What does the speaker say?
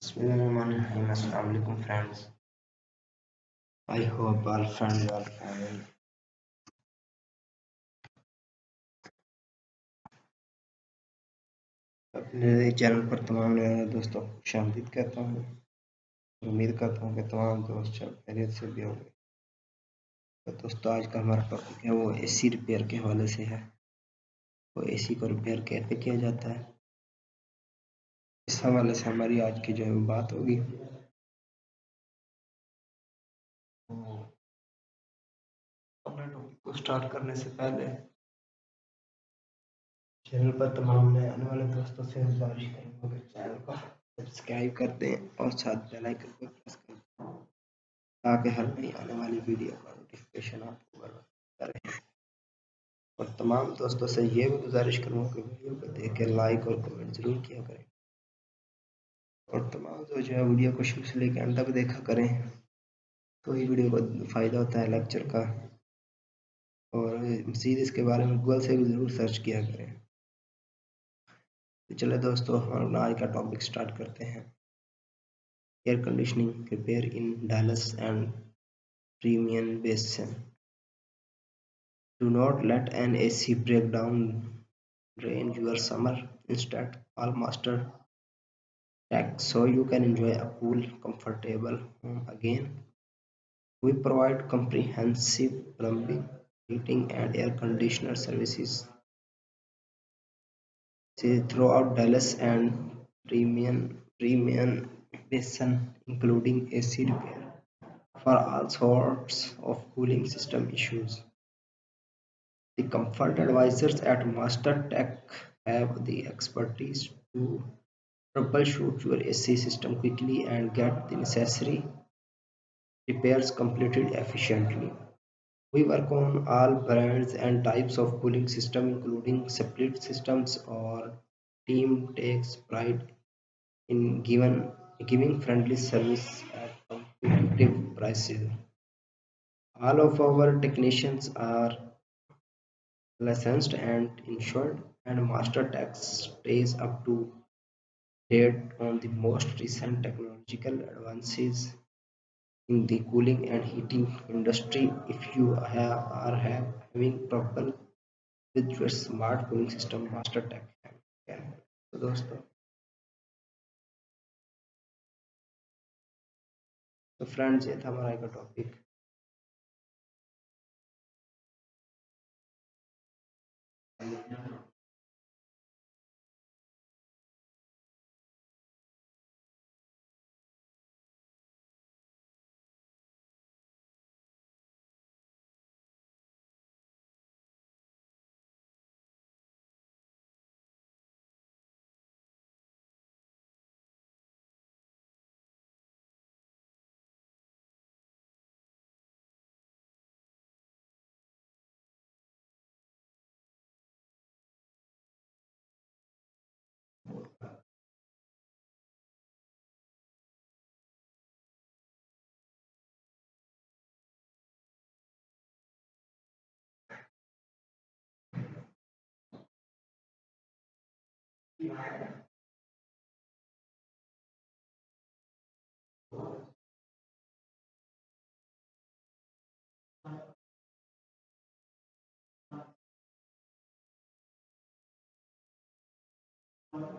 Bismillahirrahmanirrahim. Assalamu alaikum friends. I hope all friends are fine. अपने channel पर तमाम नए दोस्तों को खुशामदीद कहता हूँ। उम्मीद करता हूँ कि तमाम दोस्त सब खैरियत से भी होंगे। तो दोस्तों आज का हमारा टॉपिक है वो एसी रिपेयर के हवाले से है। तो एसी को रिपेयर कैसे किया जाता है, इस हवाले से हमारी आज की जो है वो बात होगी। तो अपने टॉपिक को स्टार्ट करने से पहले चैनल पर तमाम नए आने वाले दोस्तों से गुजारिश करूँगा कि चैनल को सब्सक्राइब कर दें और साथ बेल आइकन को प्रेस कर दें ताकि हर नई आने वाली वीडियो का नोटिफिकेशन आपको बरकरार रहे। और तमाम दोस्तों से ये भी गुजारिश करूँगा कि वीडियो को देख के लाइक और कमेंट ज़रूर किया करें। और तमाम दोस्त जो है वीडियो को शुरू से लेकर अंत तक देखा करें, तो ही वीडियो को फ़ायदा होता है लेक्चर का। और मज़ीद इसके बारे में गूगल से भी ज़रूर सर्च किया करें। तो चले दोस्तों हम अपना आज का टॉपिक स्टार्ट करते हैं। Air conditioning repair in Dallas and permian basin. Do not let an AC break down drain your summer. Instead, call Master Tech so you can enjoy a cool, comfortable home again. We provide comprehensive plumbing, heating, and air conditioner services throughout Dallas and Permian Basin, including AC repair for all sorts of cooling system issues. The comfort advisors at Master Tech have the expertise to troubleshoot your AC system quickly and get the necessary repairs completed efficiently. We work on all brands and types of cooling system, including split systems. Our team takes pride in giving friendly service at competitive prices. All of our technicians are licensed and insured, and Master Tech stays up to date on the most recent technological advances in the cooling and heating industry. If you are having trouble with your smart cooling system, Master Tech can help. तो दोस्तों, तो friends ये था हमारा एक topic.